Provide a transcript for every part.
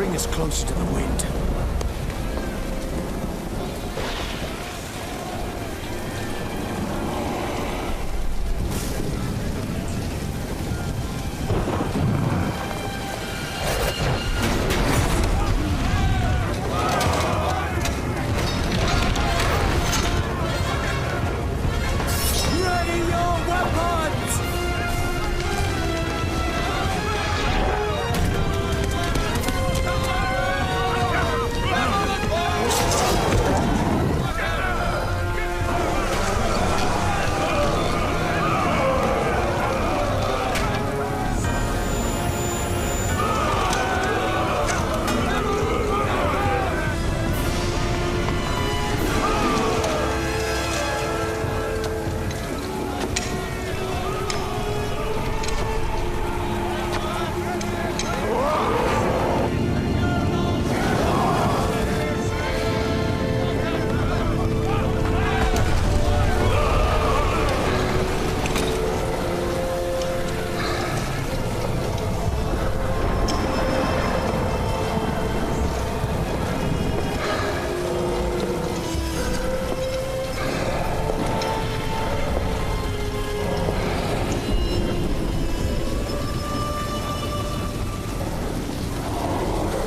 bring us closer to the wind.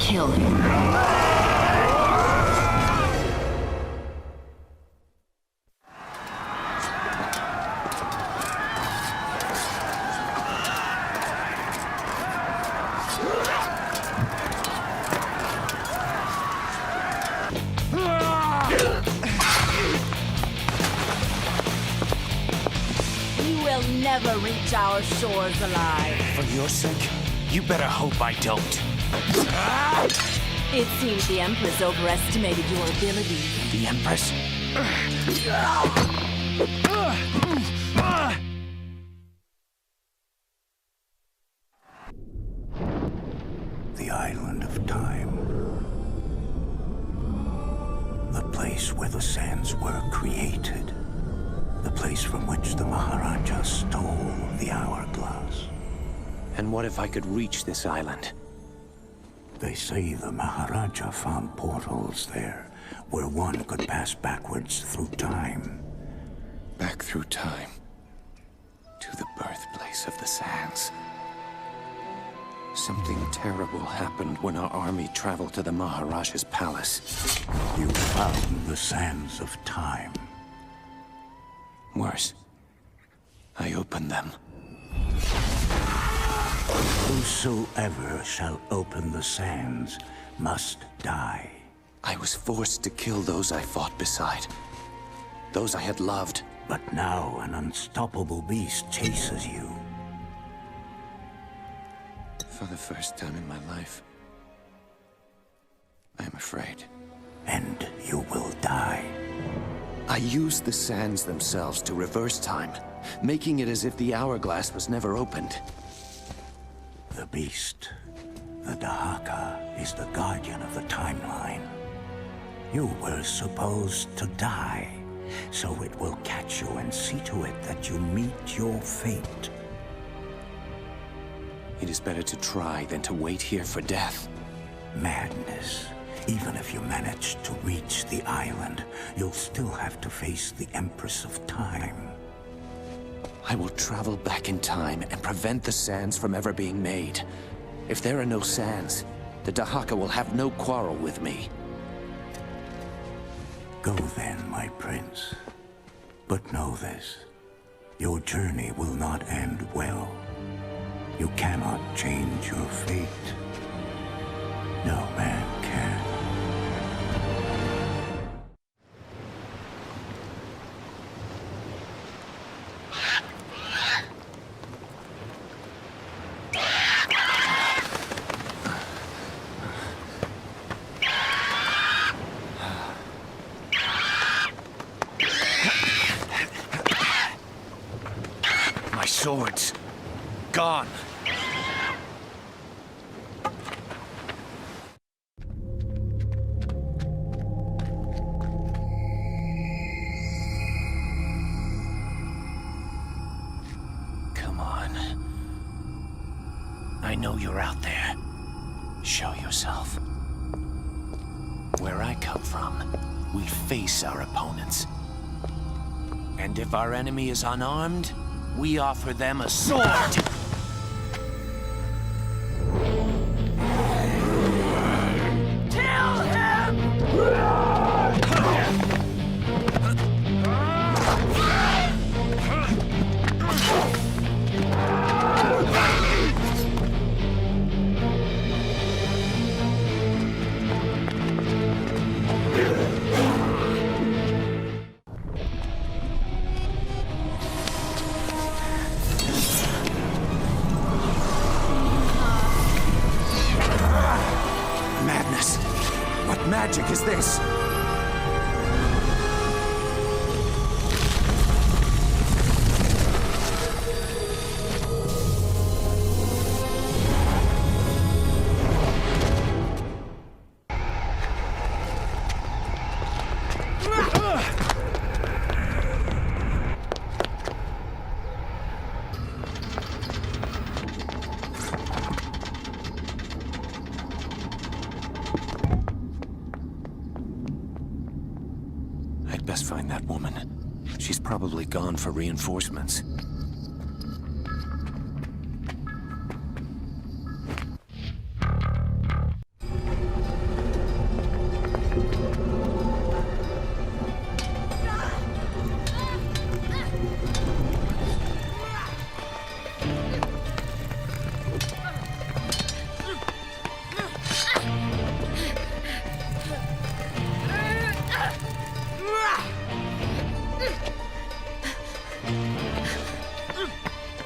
Kill him. You will never reach our shores alive. For your sake, you better hope I don't. It seems the Empress overestimated your abilities. The Empress? The island of time. The place where the sands were created. The place from which the Maharaja stole the hourglass. And what if I could reach this island? They say the Maharaja found portals there, where one could pass backwards through time. Back through time. To the birthplace of the sands. Something terrible happened when our army traveled to the Maharaja's palace. You found the sands of time. Worse, I opened them. Whosoever shall open the sands must die. I was forced to kill those I fought beside. Those I had loved. But now an unstoppable beast chases you. For the first time in my life, I am afraid. And you will die. I used the sands themselves to reverse time, making it as if the hourglass was never opened. The beast, the Dahaka, is the guardian of the timeline. You were supposed to die, so it will catch you and see to it that you meet your fate. It is better to try than to wait here for death. Madness. Even if you manage to reach the island, you'll still have to face the Empress of Time. I will travel back in time and prevent the sands from ever being made. If there are no sands, the Dahaka will have no quarrel with me. Go then, my prince. But know this. Your journey will not end well. You cannot change your fate. No man can. My swords. Gone. Come on. I know you're out there. Show yourself. Where I come from, we face our opponents. And if our enemy is unarmed, we offer them a sword! Kill him! Madness! What magic is this? I'd best find that woman. She's probably gone for reinforcements.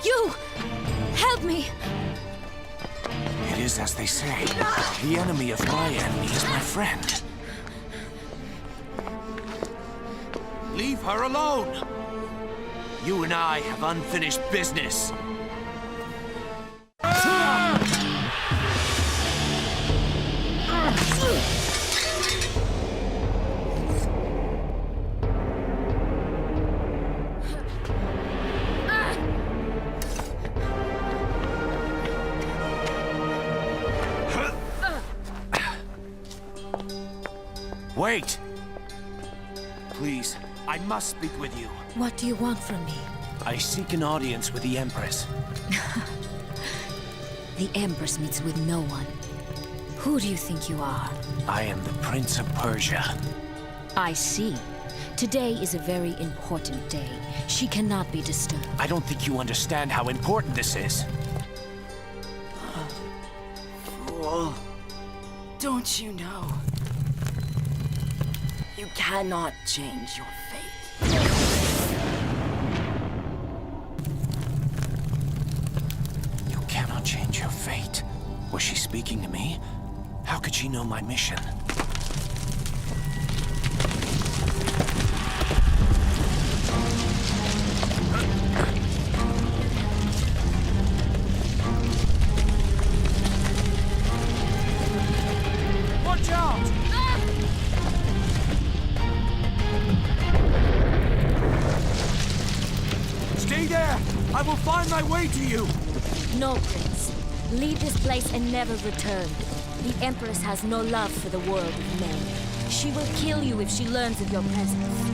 You! Help me! It is as they say. The enemy of my enemy is my friend. Leave her alone! You and I have unfinished business. Wait! Please, I must speak with you. What do you want from me? I seek an audience with the Empress. The Empress meets with no one. Who do you think you are? I am the Prince of Persia. I see. Today is a very important day. She cannot be disturbed. I don't think you understand how important this is. Fool. Don't you know? You cannot change your fate. You cannot change your fate. Was she speaking to me? How could she know my mission? Watch out! Stay there! I will find my way to you! No, Prince. Leave this place and never return. The Empress has no love for the world of men. She will kill you if she learns of your presence.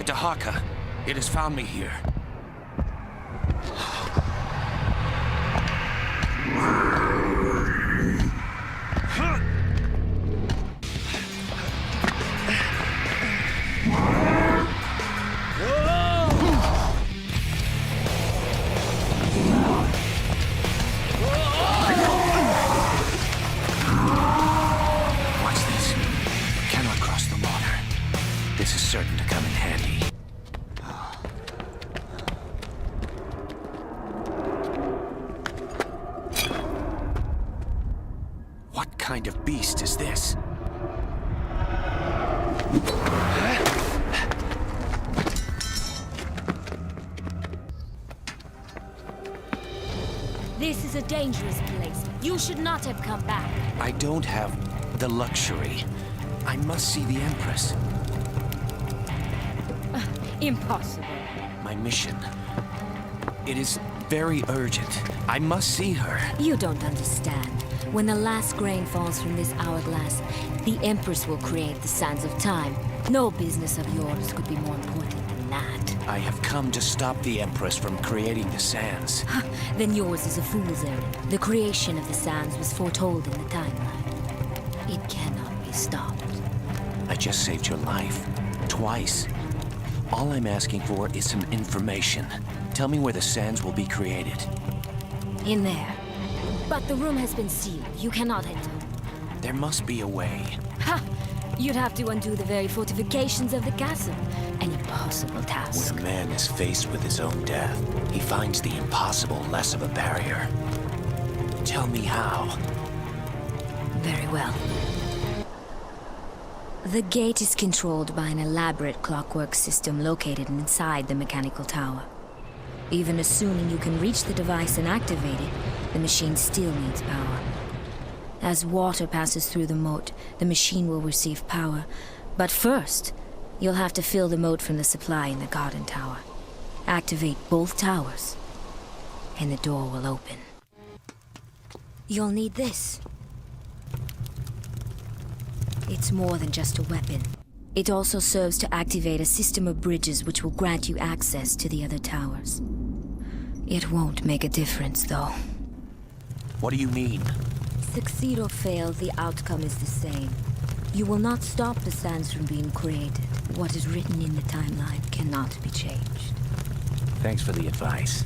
Dahaka, it has found me here. Watch this. Cannot cross the water. This is certain to come in handy. What kind of beast is this? This is a dangerous place. You should not have come back. I don't have the luxury. I must see the Empress. Impossible. My mission. It is very urgent. I must see her. You don't understand. When the last grain falls from this hourglass, the Empress will create the sands of time. No business of yours could be more important than that. I have come to stop the Empress from creating the sands. Then yours is a fool's errand. The creation of the sands was foretold in the timeline. It cannot be stopped. I just saved your life. Twice. All I'm asking for is some information. Tell me where the sands will be created. In there. But the room has been sealed. You cannot enter. There must be a way. Ha! You'd have to undo the very fortifications of the castle. An impossible task. When a man is faced with his own death, he finds the impossible less of a barrier. Tell me how. Very well. The gate is controlled by an elaborate clockwork system located inside the mechanical tower. Even assuming you can reach the device and activate it, the machine still needs power. As water passes through the moat, the machine will receive power. But first, you'll have to fill the moat from the supply in the garden tower. Activate both towers, and the door will open. You'll need this. It's more than just a weapon. It also serves to activate a system of bridges which will grant you access to the other towers. It won't make a difference, though. What do you mean? Succeed or fail, the outcome is the same. You will not stop the sands from being created. What is written in the timeline cannot be changed. Thanks for the advice.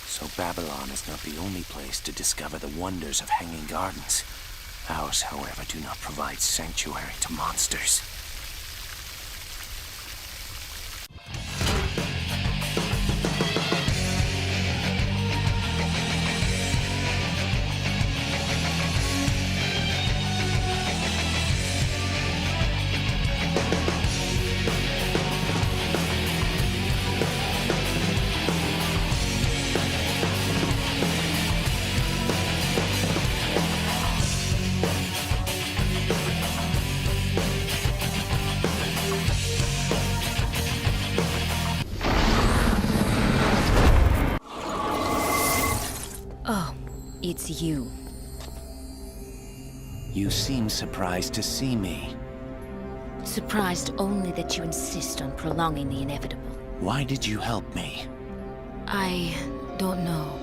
So Babylon is not the only place to discover the wonders of hanging gardens. Ours, however, do not provide sanctuary to monsters. It's you. You seem surprised to see me. Surprised only that you insist on prolonging the inevitable. Why did you help me? I don't know.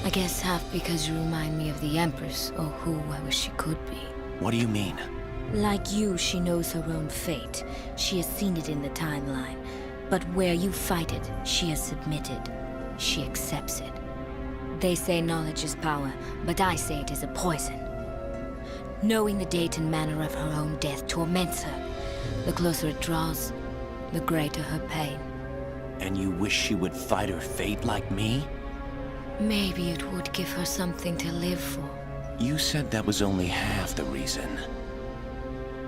I guess half because you remind me of the Empress, or who I wish she could be. What do you mean? Like you, she knows her own fate. She has seen it in the timeline. But where you fight it, she has submitted. She accepts it. They say knowledge is power, but I say it is a poison. Knowing the date and manner of her own death torments her. The closer it draws, the greater her pain. And you wish she would fight her fate like me? Maybe it would give her something to live for. You said that was only half the reason.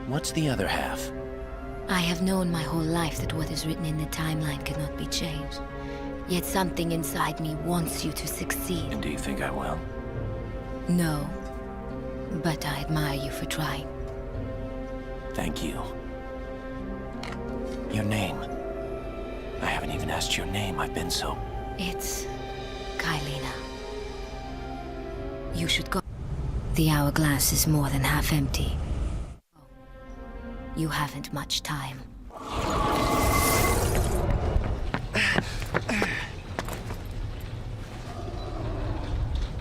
What's the other half? I have known my whole life that what is written in the timeline cannot be changed. Yet something inside me wants you to succeed. And do you think I will? No. But I admire you for trying. Thank you. Your name. I haven't even asked your name. I've been so... It's... Kylina. You should go. The hourglass is more than half empty. You haven't much time.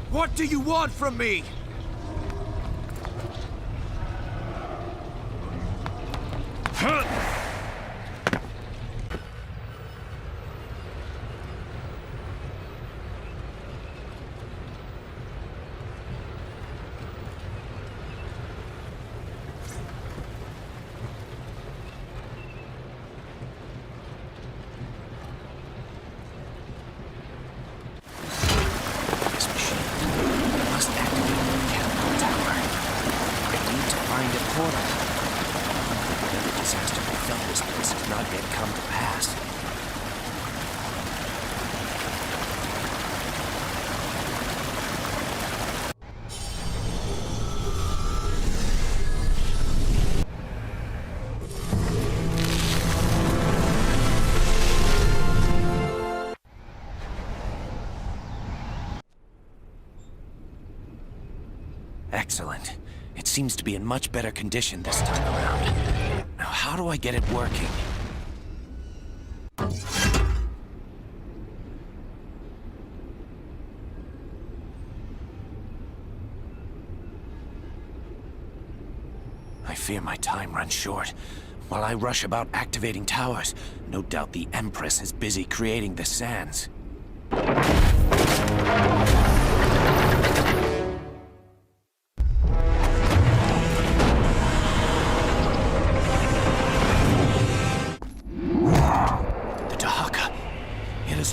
What do you want from me? portal. The disaster befell this place has not yet come to pass. Excellent. It seems to be in much better condition this time around. Now, how do I get it working? I fear my time runs short. While I rush about activating towers, no doubt the Empress is busy creating the sands.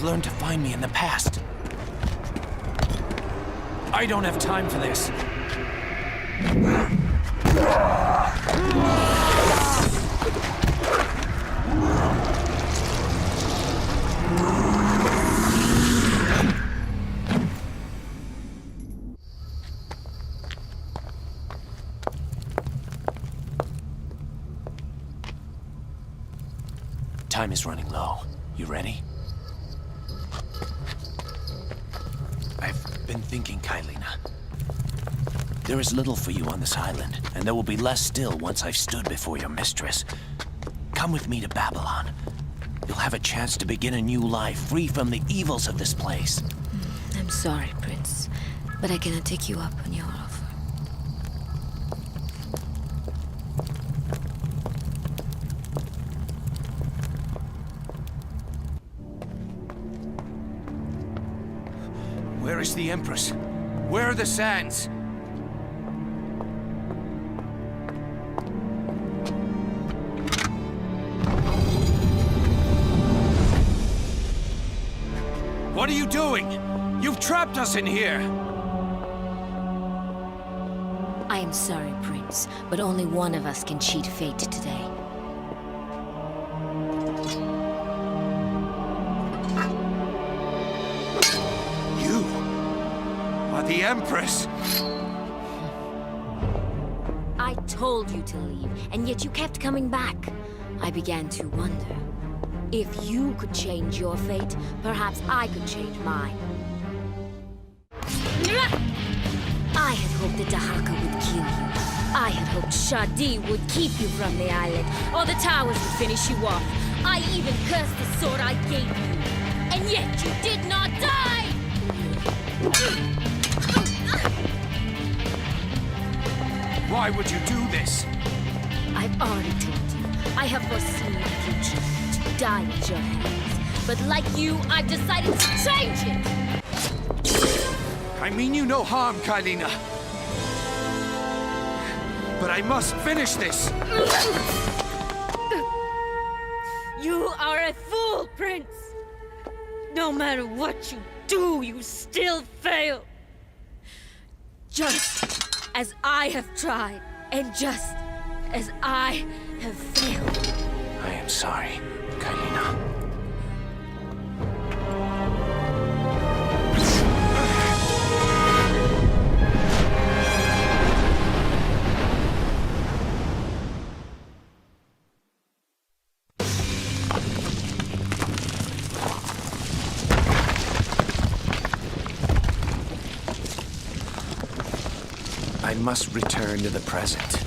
Learned to find me in the past. I don't have time for this. Time is running low. You ready? I've been thinking, Kailina. There is little for you on this island, and there will be less still once I've stood before your mistress. Come with me to Babylon. You'll have a chance to begin a new life, free from the evils of this place. I'm sorry, Prince, but I cannot take you up on your offer. Where is the Empress? Where are the sands? What are you doing? You've trapped us in here! I am sorry, Prince, but only one of us can cheat fate today. The Empress! I told you to leave, and yet you kept coming back. I began to wonder. If you could change your fate, perhaps I could change mine. I had hoped that Dahaka would kill you. I had hoped Shadi would keep you from the island, or the towers would finish you off. I even cursed the sword I gave you. And yet you did not die! Why would you do this? I've already told you. I have foreseen my future to die at your hands. But like you, I've decided to change it! I mean you no harm, Kailina. But I must finish this! You are a fool, Prince! No matter what you do, you still fail! Just as I have tried, and just as I have failed. I am sorry, Kailina. I must return to the present.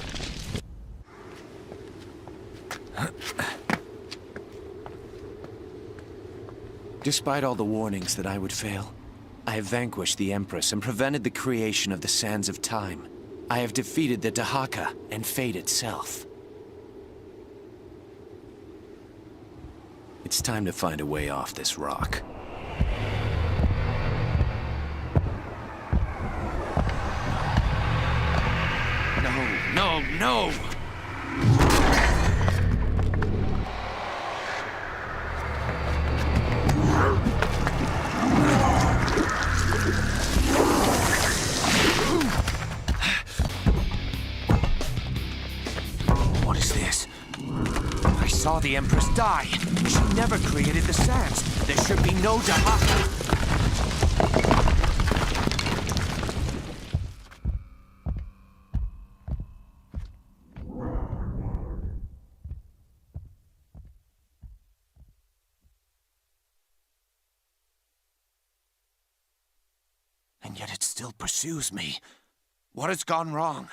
Despite all the warnings that I would fail, I have vanquished the Empress and prevented the creation of the Sands of Time. I have defeated the Dahaka and fate itself. It's time to find a way off this rock. No, no! this. I saw the Empress die. She never created the sands. There should be no Dahaka. And yet it still pursues me. What has gone wrong?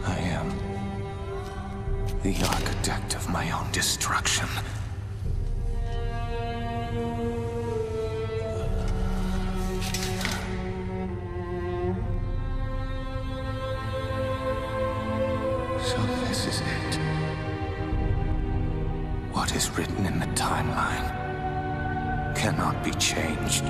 I am the architect of my own destruction. So this is it. What is written in the timeline cannot be changed.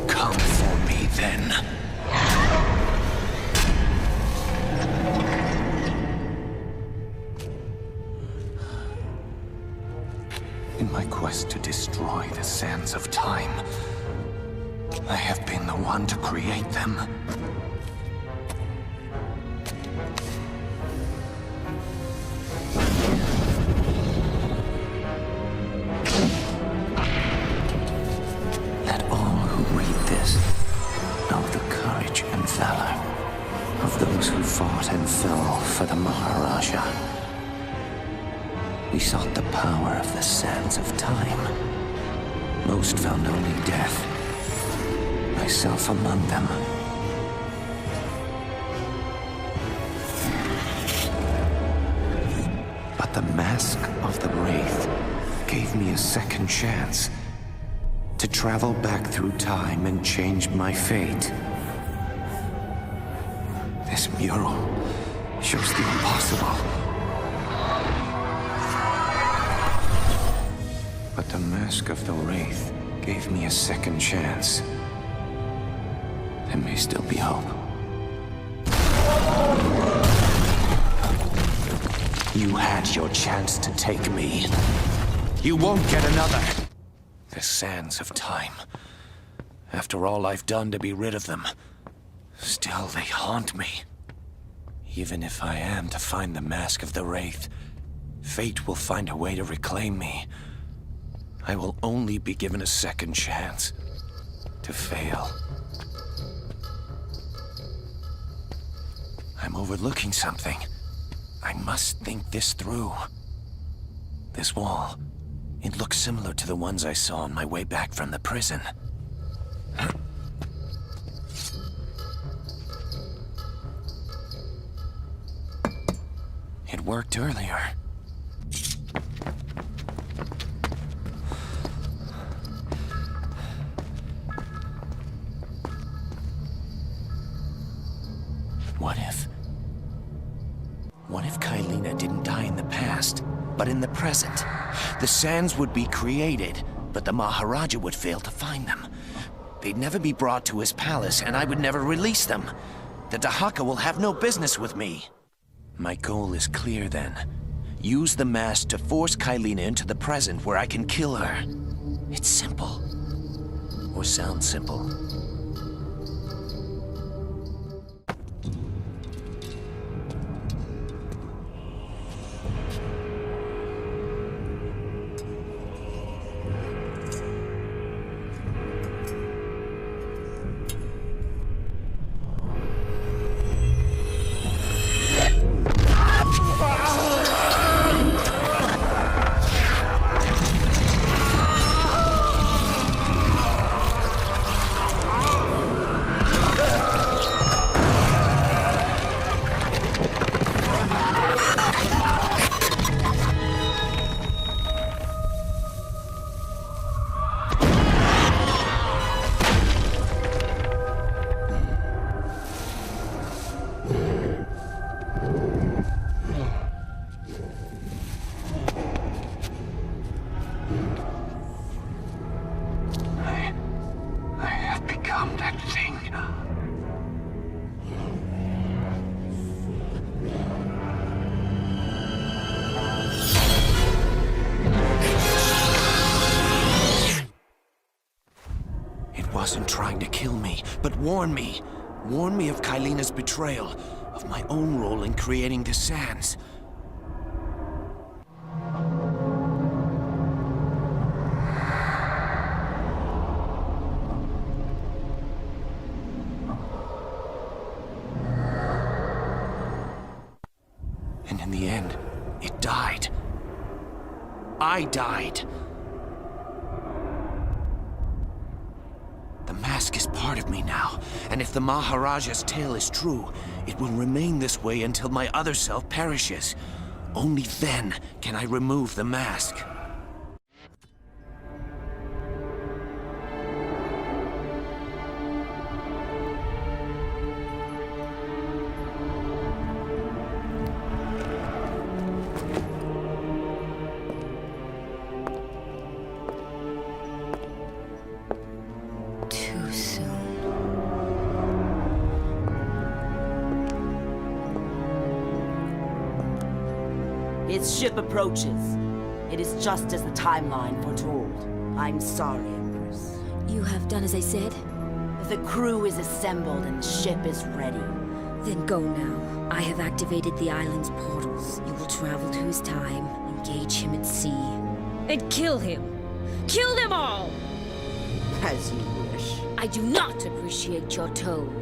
Come for me, then. In my quest to destroy the sands of time, I have been the one to create them. Let all who read this know the courage and valor of those who fought and fell for the Maharaja. We sought the power of the sands of time. Most found only death. Myself among them. But the mask of the Wraith gave me a second chance to travel back through time and change my fate. This mural shows the impossible. But the mask of the Wraith gave me a second chance. There may still be hope. You had your chance to take me. You won't get another. The sands of time. After all I've done to be rid of them, still they haunt me. Even if I am to find the mask of the Wraith, fate will find a way to reclaim me. I will only be given a second chance to fail. I'm overlooking something. I must think this through. This wall, it looks similar to the ones I saw on my way back from the prison. It worked earlier. What if Kylina didn't die in the past, but in the present? The sands would be created, but the Maharaja would fail to find them. They'd never be brought to his palace, and I would never release them. The Dahaka will have no business with me. My goal is clear then. Use the mask to force Kylina into the present where I can kill her. It's simple. Or sounds simple. wasn't trying to kill me, but warn me. Warn me of Kylina's betrayal, of my own role in creating the sands. And in the end, it died. I died. The mask is part of me now, and if the Maharaja's tale is true, it will remain this way until my other self perishes. Only then can I remove the mask. Too soon. Its ship approaches. It is just as the timeline foretold. I'm sorry, Empress. You have done as I said? The crew is assembled and the ship is ready. Then go now. I have activated the island's portals. You will travel to his time, engage him at sea, and kill him! Kill them all! As you wish. I do not appreciate your tone.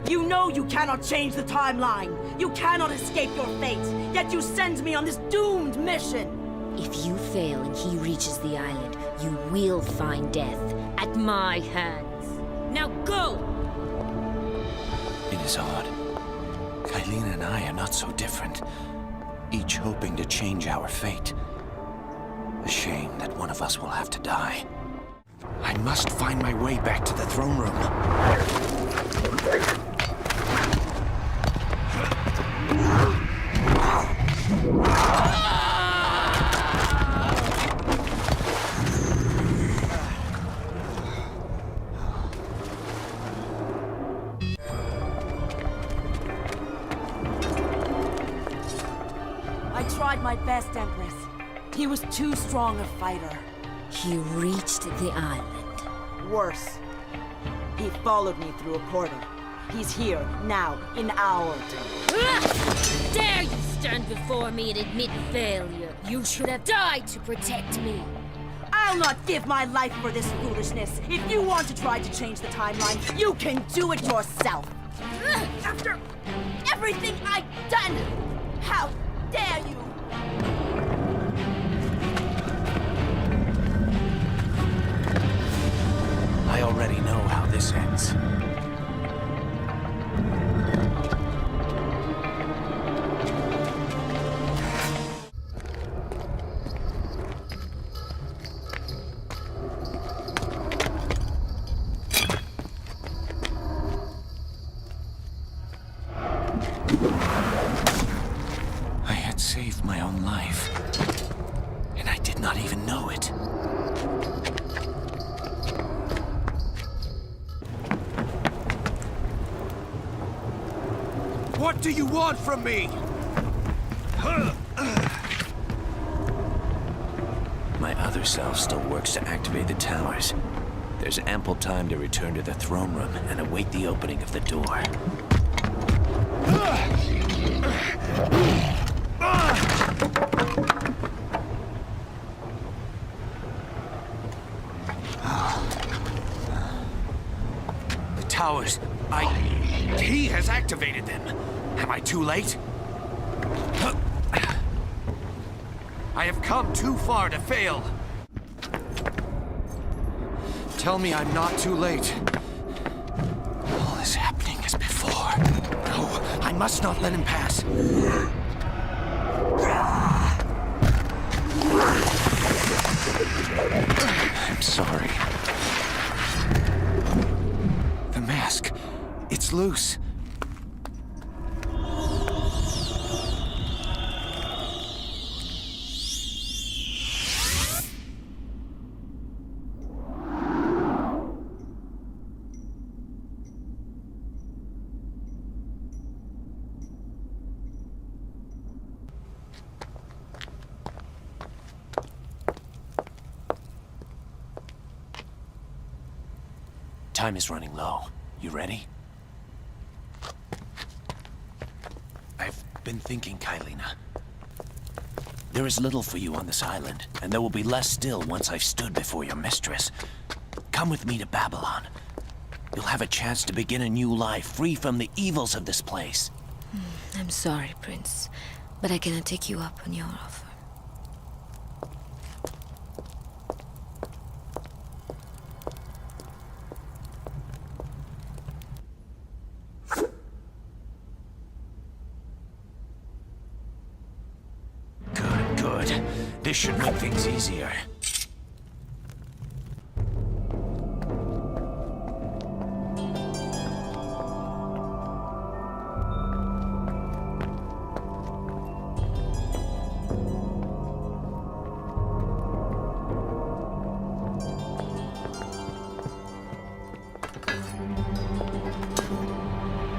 You know you cannot change the timeline. You cannot escape your fate. Yet you send me on this doomed mission. If you fail and he reaches the island, you will find death at my hands. Now go! It is odd. Kylina and I are not so different, each hoping to change our fate. A shame that one of us will have to die. I must find my way back to the throne room. I tried my best, Empress. He was too strong a fighter. He reached the island. Worse. He followed me through a portal. He's here, now, in our time. Dare you stand before me and admit failure? You should have died to protect me. I'll not give my life for this foolishness. If you want to try to change the timeline, you can do it yourself. After everything I've done, how dare you? I already know how this ends. I had saved my own life, and I did not even know it. What do you want from me? My other self still works to activate the towers. There's ample time to return to the throne room and await the opening of the door. The towers, he has activated them. Am I too late? I have come too far to fail. Tell me I'm not too late. All is happening as before. No, I must not let him pass. I'm sorry. The mask, it's loose. Time is running low. You ready? I've been thinking, Kylina. There is little for you on this island, and there will be less still once I've stood before your mistress. Come with me to Babylon. You'll have a chance to begin a new life, free from the evils of this place. I'm sorry, Prince, but I cannot take you up on your offer. Good. This should make things easier.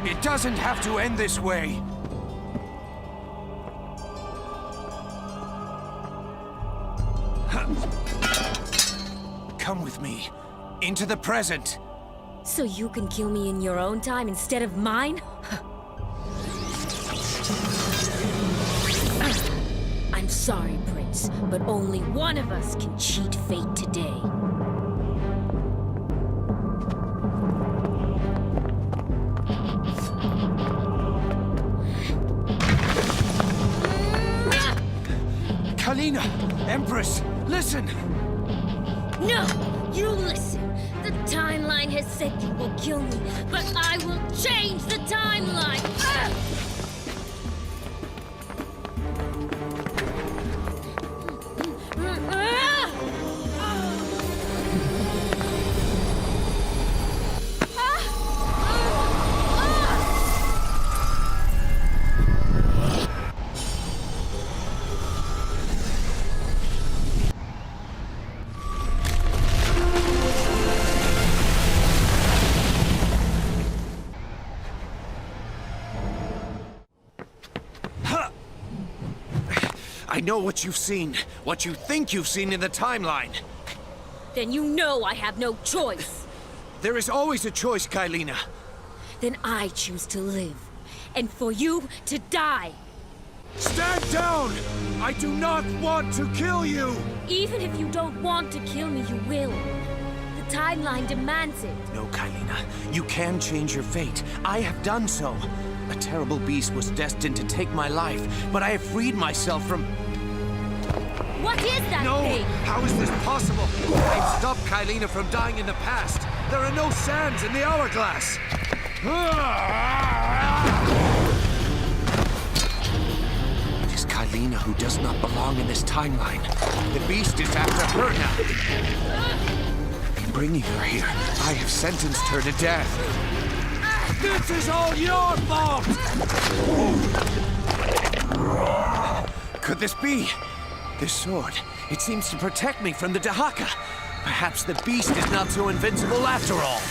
It doesn't have to end this way. Come with me, into the present. So you can kill me in your own time instead of mine? I'm sorry, Prince, but only one of us can cheat fate today. Kylina, Empress, listen! No! You listen! The timeline has said you will kill me, but I will change the timeline! I know what you've seen, what you think you've seen in the timeline. Then you know I have no choice. There is always a choice, Kylina. Then I choose to live, and for you to die. Stand down! I do not want to kill you! Even if you don't want to kill me, you will. The timeline demands it. No, Kylina, you can change your fate. I have done so. A terrible beast was destined to take my life, but I have freed myself from... What is that No! thing? How is this possible? I've stopped Kylina from dying in the past. There are no sands in the hourglass. It is Kylina who does not belong in this timeline. The beast is after her now. In bringing her here, I have sentenced her to death. This is all your fault! Could this be? This sword, it seems to protect me from the Dahaka. Perhaps the beast is not so invincible after all.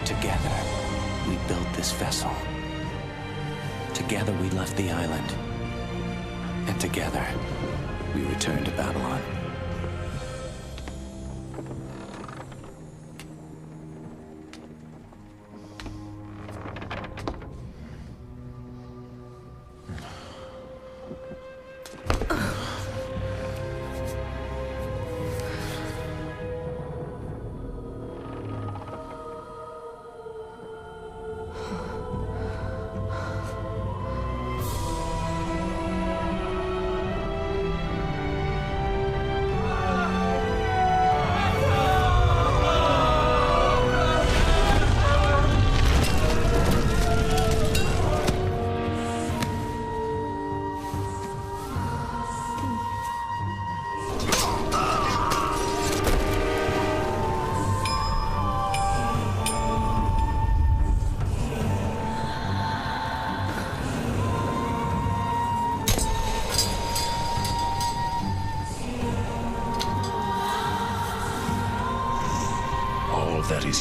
Together, we built this vessel. Together, we left the island. And together, we returned to Babylon.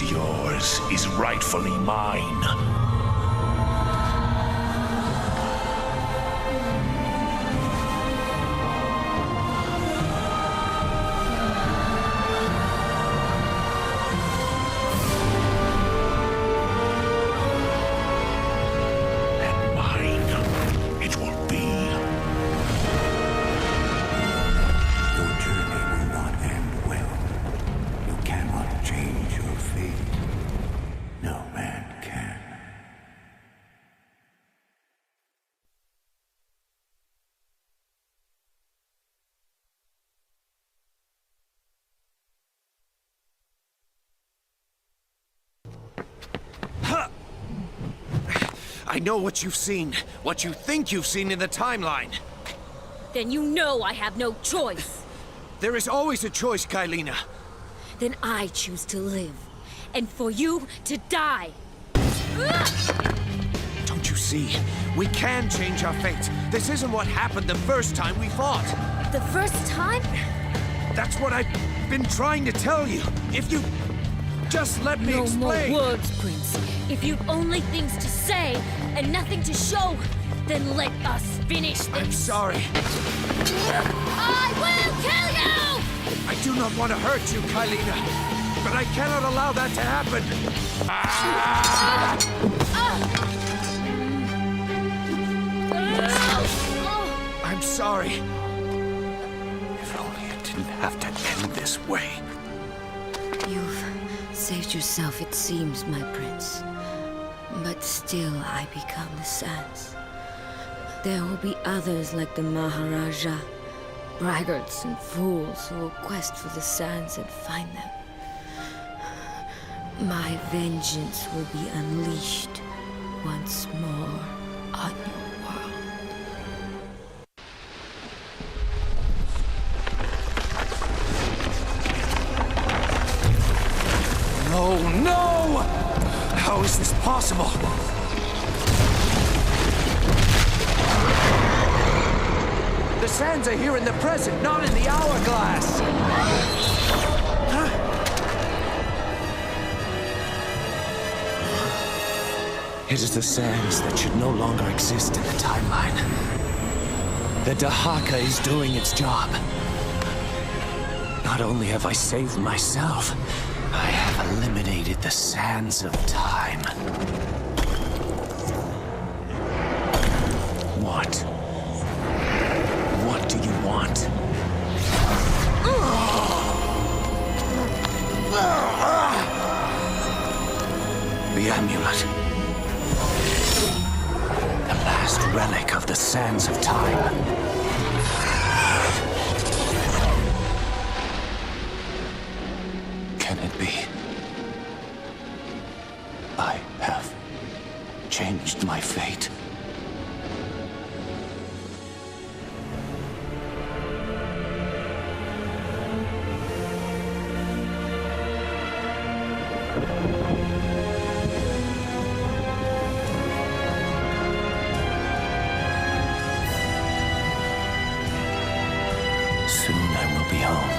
is yours is rightfully mine. And mine it will be. Your journey will not end well. You cannot change your fate. No man can. I know what you've seen. What you think you've seen in the timeline. Then you know I have no choice. There is always a choice, Kylina. Then I choose to live. And for you to die. Don't you see? We can change our fate. This isn't what happened the first time we fought. The first time? That's what I've been trying to tell you. If you just let me No explain. more words, Prince. If you've only things to say and nothing to show, then let us finish this. I'm sorry. I will kill you! I do not want to hurt you, Kylina. But I cannot allow that to happen. I'm sorry. If only it didn't have to end this way. You've saved yourself, it seems, my prince. But still I become the sands. There will be others like the Maharaja, braggarts and fools who will quest for the sands and find them. My vengeance will be unleashed once more on your world. Oh no! How is this possible? The sands are here in the present, not in the hourglass. Huh? It is the sands that should no longer exist in the timeline. The Dahaka is doing its job. Not only have I saved myself, I have eliminated the sands of time. What? What do you want? The amulet. The last relic of the sands of time. Can it be? I have changed my fate. Soon I will be home.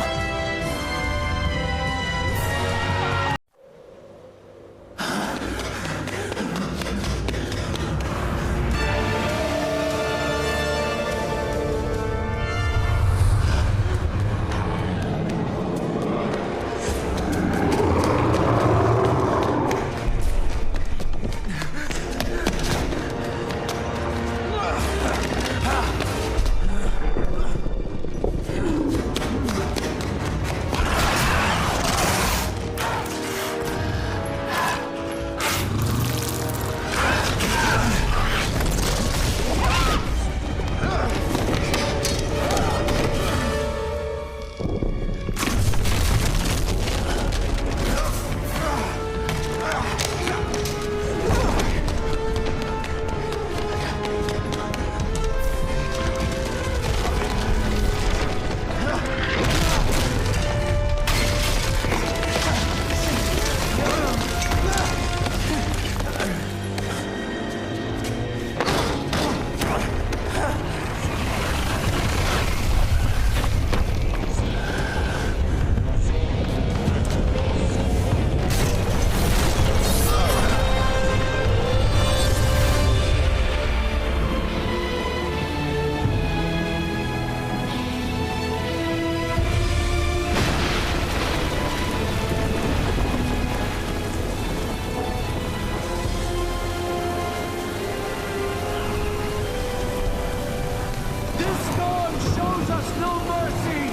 storm shows us no mercy,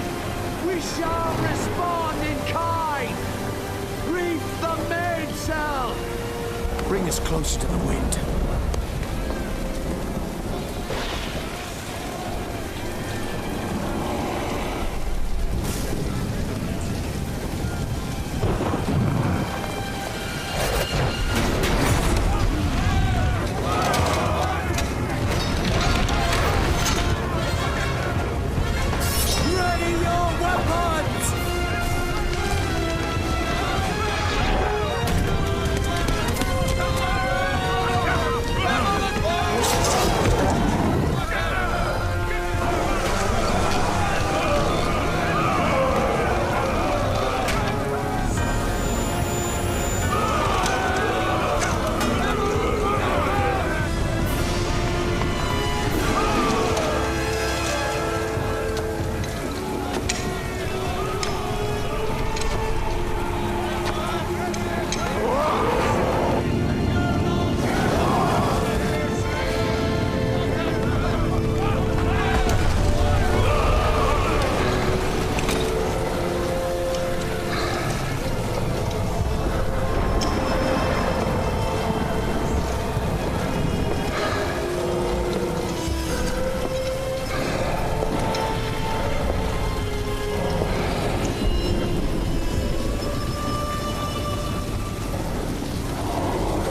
we shall respond in kind. Reef the mainsail. Bring us closer to the wind.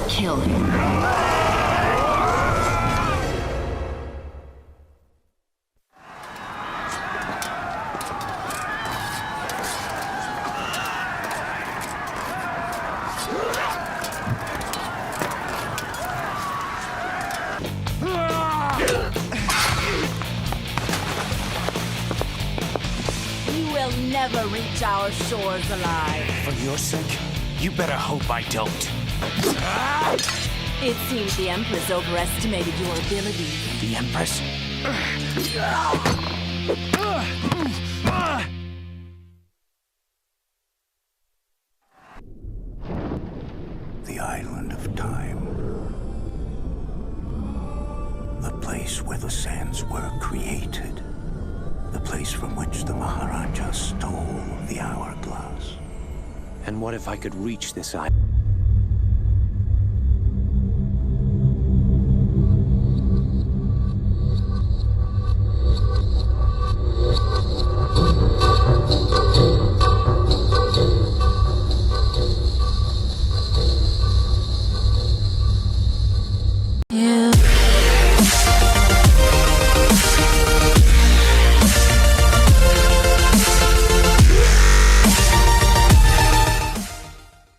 Kill him. You will never reach our shores alive. For your sake, you better hope I don't. It seems the Empress overestimated your abilities. The Empress? The island of time. The place where the sands were created. The place from which the Maharaja stole the hourglass. And what if I could reach this island?